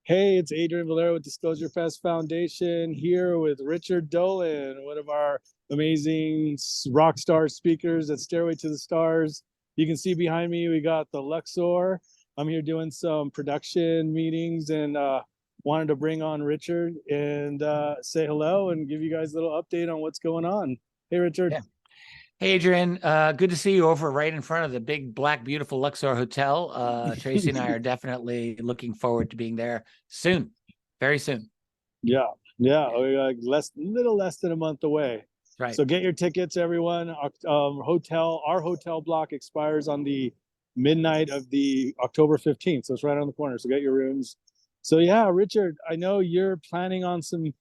Hey, it's Adrian Valero with DisclosureFest Foundation here with Richard Dolan, one of our amazing rock star speakers at Stairway to the Stars. You can see behind me, we got the Luxor. I'm here doing some production meetings and wanted to bring on Richard and say hello and give you guys a little update on what's going on. Hey, Richard. Yeah. Hey, Adrian, good to see you over right in front of the big, black, beautiful Luxor Hotel. Tracy and I are definitely looking forward to being there soon, very soon. Yeah, we're like little less than a month away. Right. So get your tickets, everyone. Our hotel block expires on the midnight of the October 15th. So it's right on the corner. So get your rooms. So yeah, Richard, I know you're planning on some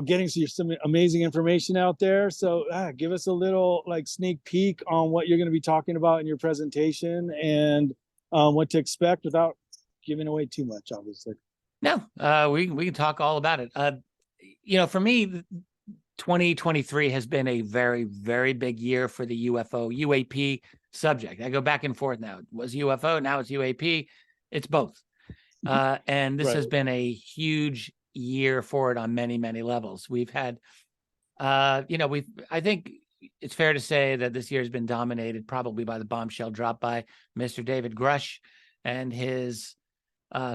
getting some amazing information out there. So give us a little like sneak peek on what you're going to be talking about in your presentation and what to expect without giving away too much, obviously. No, we can talk all about it. For me, 2023 has been a very, very big year for the UAP subject. I go back and forth now. It was UFO, now it's UAP. It's both. And this has been a huge year for it on many, many levels. We've had, I think it's fair to say that this year has been dominated probably by the bombshell dropped by Mr. David Grush and his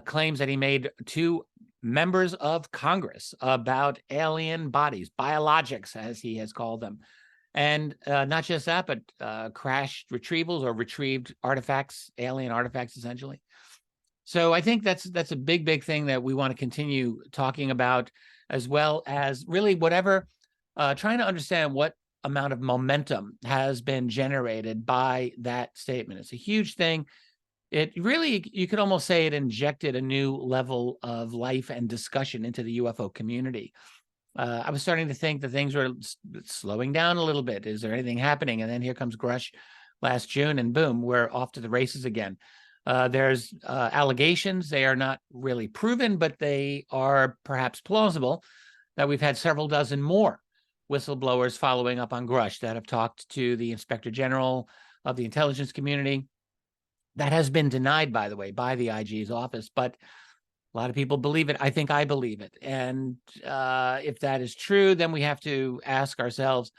claims that he made to members of Congress about alien bodies, biologics, as he has called them. And not just that, but crashed retrievals or retrieved artifacts, alien artifacts, essentially. So I think that's a big, big thing that we want to continue talking about, as well as really whatever, trying to understand what amount of momentum has been generated by that statement. It's a huge thing. It really, you could almost say it injected a new level of life and discussion into the UFO community. I was starting to think that things were slowing down a little bit. Is there anything happening? And then here comes Grush last June, and boom, we're off to the races again. There's allegations. They are not really proven, but they are perhaps plausible that we've had several dozen more whistleblowers following up on Grush that have talked to the Inspector General of the intelligence community. That has been denied, by the way, by the IG's office, but a lot of people believe it. I think I believe it. And if that is true, then we have to ask ourselves,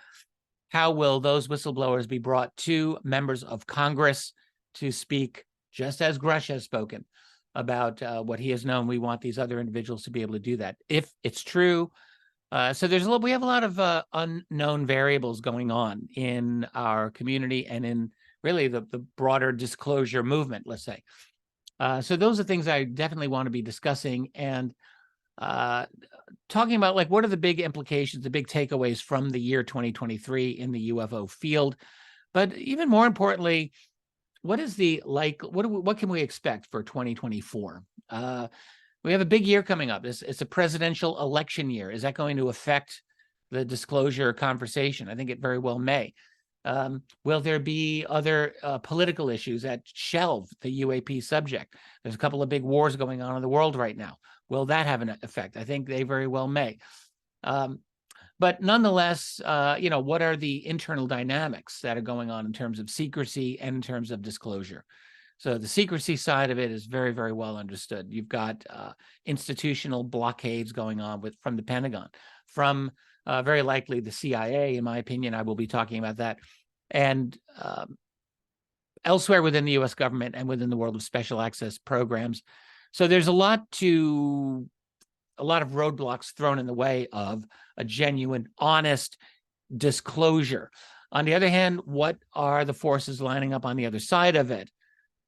how will those whistleblowers be brought to members of Congress to speak, just as Grush has spoken about what he has known? We want these other individuals to be able to do that if it's true. So we have a lot of unknown variables going on in our community and in really the broader disclosure movement, let's say. So those are things I definitely want to be discussing and talking about, like, what are the big implications, the big takeaways from the year 2023 in the UFO field. But even more importantly, what is what can we expect for 2024? We have a big year coming up. It's a presidential election year. Is that going to affect the disclosure conversation? I think it very well may. Will there be other political issues that shelve the UAP subject? There's a couple of big wars going on in the world right now. Will that have an effect? I think they very well may. But nonetheless, what are the internal dynamics that are going on in terms of secrecy and in terms of disclosure? So the secrecy side of it is very, very well understood. You've got institutional blockades going on from the Pentagon, from very likely the CIA, in my opinion. I will be talking about that. And elsewhere within the U.S. government and within the world of special access programs. So there's a lot of roadblocks thrown in the way of a genuine, honest disclosure. On the other hand, what are the forces lining up on the other side of it?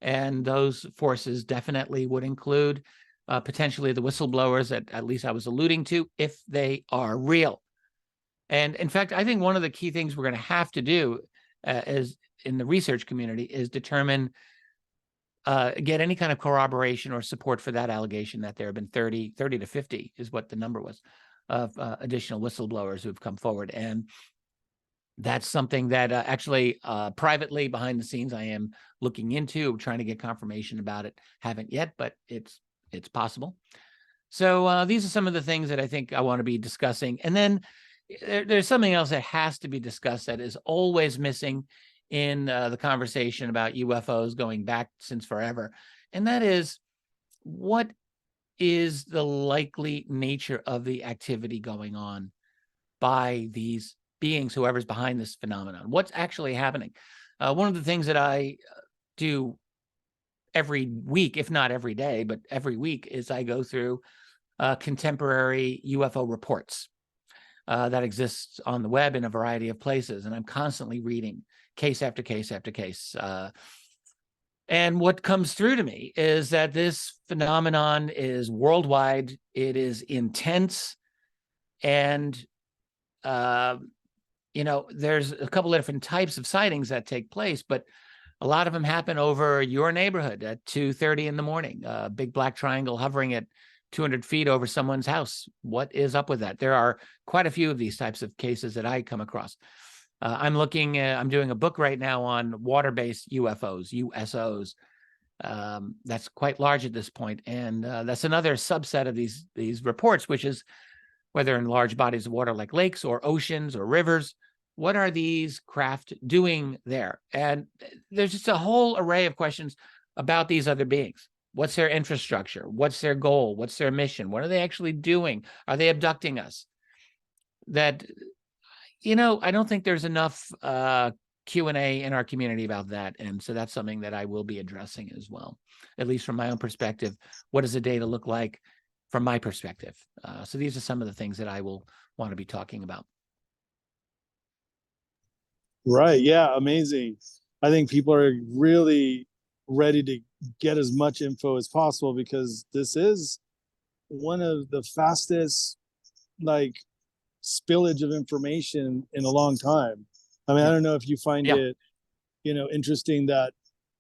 And those forces definitely would include potentially the whistleblowers that at least I was alluding to, if they are real. And in fact, I think one of the key things we're going to have to do is in the research community is determine, get any kind of corroboration or support for that allegation that there have been 30 to 50 is what the number was of additional whistleblowers who've come forward. And that's something that actually privately behind the scenes I am looking into, trying to get confirmation about it. Haven't yet, but it's possible. So these are some of the things that I think I want to be discussing. And then there's something else that has to be discussed that is always missing in the conversation about UFOs going back since forever, and that is, what is the likely nature of the activity going on by these beings, whoever's behind this phenomenon? What's actually happening? One of the things that I do every week, if not every day, but every week, is I go through contemporary UFO reports that exists on the web in a variety of places. And I'm constantly reading case after case after case. And what comes through to me is that this phenomenon is worldwide. It is intense. And, you know, there's a couple of different types of sightings that take place, but a lot of them happen over your neighborhood at 2:30 in the morning. A big black triangle hovering at 200 feet over someone's house. What is up with that? There are quite a few of these types of cases that I come across. I'm doing a book right now on water-based UFOs, USOs. That's quite large at this point. And that's another subset of these reports, which is whether in large bodies of water like lakes or oceans or rivers, what are these craft doing there? And there's just a whole array of questions about these other beings. What's their infrastructure? What's their goal? What's their mission? What are they actually doing? Are they abducting us? That, you know, I don't think there's enough Q&A in our community about that. And so that's something that I will be addressing as well, at least from my own perspective. What does the data look like from my perspective? So these are some of the things that I will want to be talking about. Right. Yeah. Amazing. I think people are really ready to get as much info as possible, because this is one of the fastest, like, spillage of information in a long time. I mean, I don't know if you find it, you know, interesting that,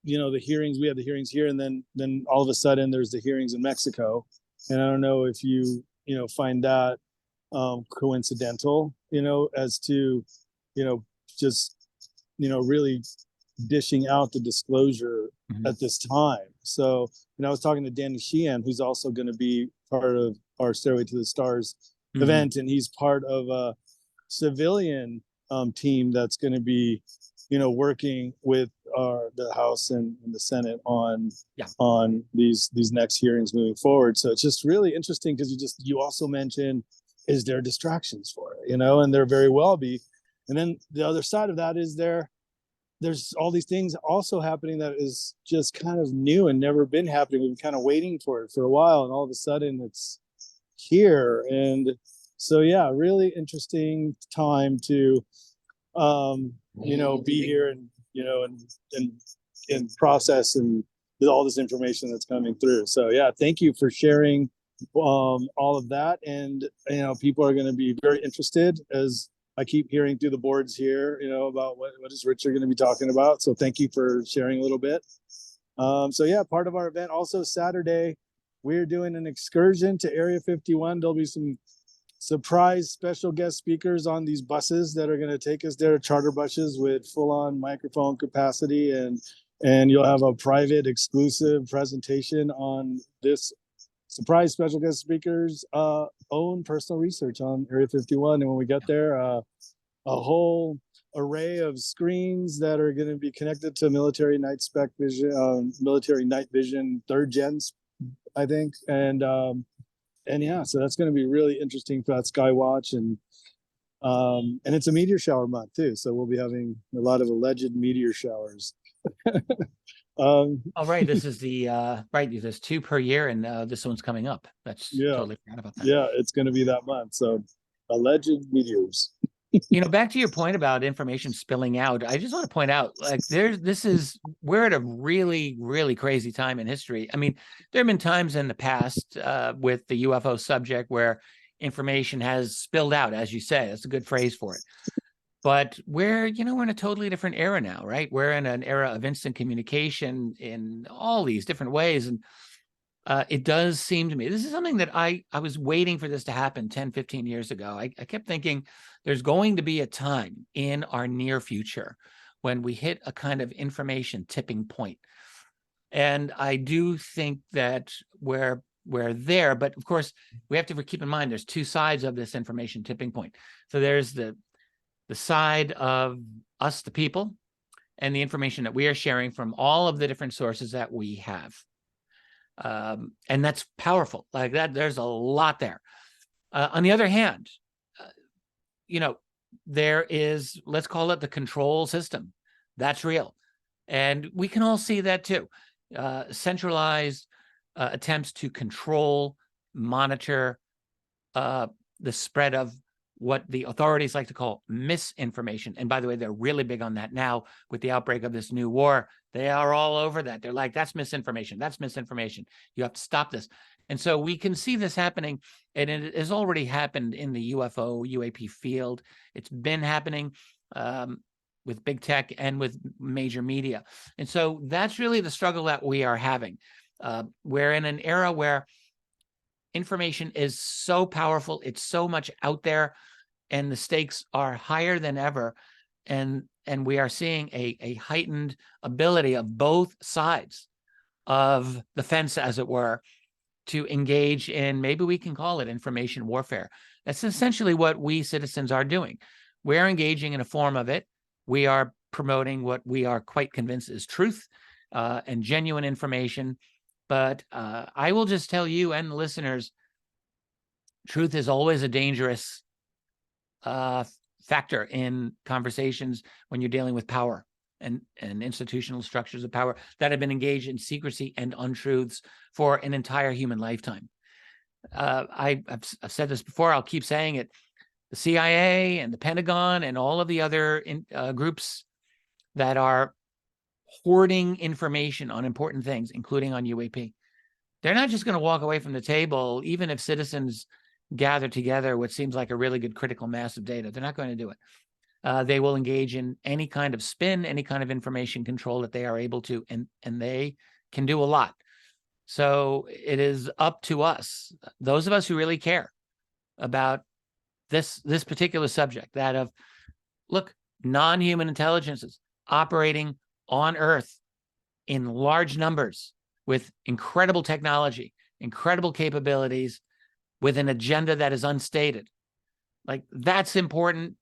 you know, we have the hearings here, and then all of a sudden there's the hearings in Mexico. And I don't know if you know, find that coincidental, you know, as to, you know, just, you know, really dishing out the disclosure at this time. So, you know, I was talking to Danny Sheehan, who's also going to be part of our Stairway to the Stars event, and he's part of a civilian team that's going to be, you know, working with the House and the Senate on these next hearings moving forward. So it's just really interesting, because you also mentioned, is there distractions for it, you know, and there very well be. And then the other side of that is there's all these things also happening that is just kind of new and never been happening. We've been kind of waiting for it for a while, and all of a sudden it's here. And so, yeah, really interesting time to, you know, be here and, you know, and process and all this information that's coming through. So, yeah, thank you for sharing all of that. And, you know, people are going to be very interested, as I keep hearing through the boards here, you know, about what is Richard going to be talking about. So thank you for sharing a little bit. So, yeah, part of our event also Saturday, we're doing an excursion to Area 51. There'll be some surprise special guest speakers on these buses that are going to take us there, charter buses with full-on microphone capacity, and you'll have a private exclusive presentation on this surprise special guest speakers own personal research on Area 51. And when we get there, a whole array of screens that are going to be connected to military night vision 3rd gens, I think. And yeah, so that's going to be really interesting for that Skywatch. And it's a meteor shower month too, so we'll be having a lot of alleged meteor showers. Oh, right. This is the right. There's 2 per year, and this one's coming up. That's totally forgot about that. Yeah, it's going to be that month. So alleged meteors. You know, back to your point about information spilling out, I just want to point out, like, we're at a really, really crazy time in history. I mean, there have been times in the past with the UFO subject where information has spilled out, as you say. That's a good phrase for it. But we're in a totally different era now, right? We're in an era of instant communication in all these different ways. And it does seem to me, this is something that I was waiting for this to happen 10, 15 years ago. I kept thinking there's going to be a time in our near future when we hit a kind of information tipping point. And I do think that we're there, but of course we have to keep in mind there's 2 sides of this information tipping point. So there's the side of us, the people, and the information that we are sharing from all of the different sources that we have. And that's powerful. Like that, there's a lot there. On the other hand, you know, there is, let's call it the control system. That's real. And we can all see that too. Centralized attempts to control, monitor the spread of what the authorities like to call misinformation. And by the way, they're really big on that now with the outbreak of this new war. They are all over that. They're like, that's misinformation. That's misinformation. You have to stop this. And so we can see this happening, and it has already happened in the UFO, UAP field. It's been happening with big tech and with major media. And so that's really the struggle that we are having. We're in an era where information is so powerful. It's so much out there, and the stakes are higher than ever. And we are seeing a heightened ability of both sides of the fence, as it were, to engage in, maybe we can call it information warfare. That's essentially what we citizens are doing. We're engaging in a form of it. We are promoting what we are quite convinced is truth and genuine information. But I will just tell you and the listeners, truth is always a dangerous factor in conversations when you're dealing with power and institutional structures of power that have been engaged in secrecy and untruths for an entire human lifetime. I've said this before, I'll keep saying it. The CIA and the Pentagon and all of the other groups that are hoarding information on important things, including on UAP, they're not just going to walk away from the table, even if citizens gather together what seems like a really good critical mass of data. They're not going to do it. They will engage in any kind of spin, any kind of information control that they are able to, and they can do a lot. So it is up to us, those of us who really care about this particular subject, that of, look, non-human intelligences operating on Earth in large numbers with incredible technology, incredible capabilities, with an agenda that is unstated. Like, that's important.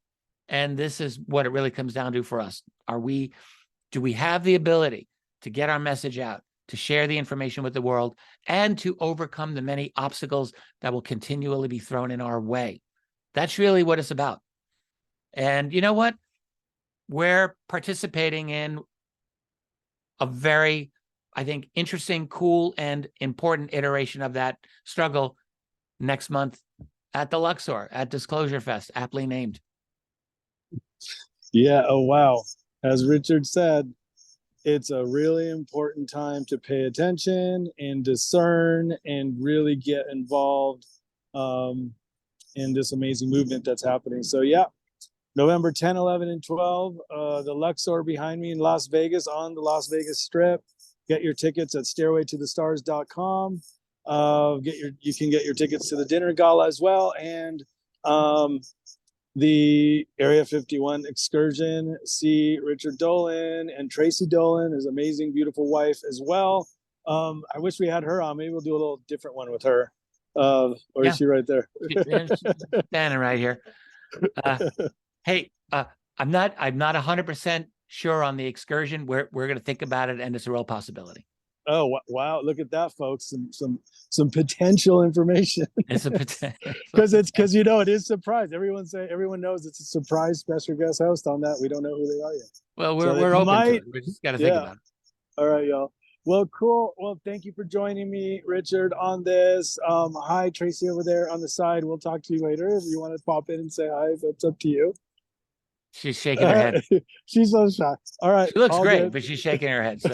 And this is what it really comes down to for us. Do we have the ability to get our message out, to share the information with the world, and to overcome the many obstacles that will continually be thrown in our way? That's really what it's about. And you know what? We're participating in a very, I think, interesting, cool, and important iteration of that struggle next month at the Luxor, at DisclosureFest, aptly named. Yeah. Oh, wow. As Richard said, it's a really important time to pay attention and discern and really get involved in this amazing movement that's happening. So yeah, November 10, 11, and 12, the Luxor behind me in Las Vegas, on the Las Vegas Strip. Get your tickets at stairwaytothestars.com. You can get your tickets to the dinner gala as well, and the Area 51 excursion. See Richard Dolan and Tracy Dolan, his amazing, beautiful wife as well. I wish we had her on. Maybe we'll do a little different one with her. Or yeah. Is she right there? She's standing right here. Hey, I'm not 100% sure on the excursion. We're going to think about it, and it's a real possibility. Oh, wow. Look at that, folks. Some potential information. It's a potential. Because you know, it is surprise. Everyone knows it's a surprise special guest host on that. We don't know who they are yet. Well, we're open to it. We just got to think about it. All right, y'all. Well, cool. Well, thank you for joining me, Richard, on this. Hi, Tracy over there on the side. We'll talk to you later. If you want to pop in and say hi, that's up to you. She's shaking her head. She's so shy. All right. She looks great, but she's shaking her head. So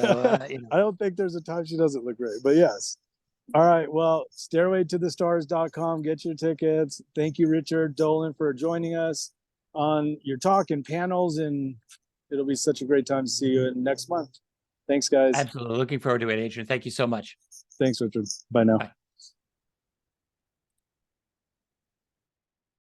you know. I don't think there's a time she doesn't look great, but yes. All right. Well, stairwaytothestars.com. Get your tickets. Thank you, Richard Dolan, for joining us on your talk and panels, and it'll be such a great time to see you next month. Thanks, guys. Absolutely. Looking forward to it, Adrian. Thank you so much. Thanks, Richard. Bye now. Bye.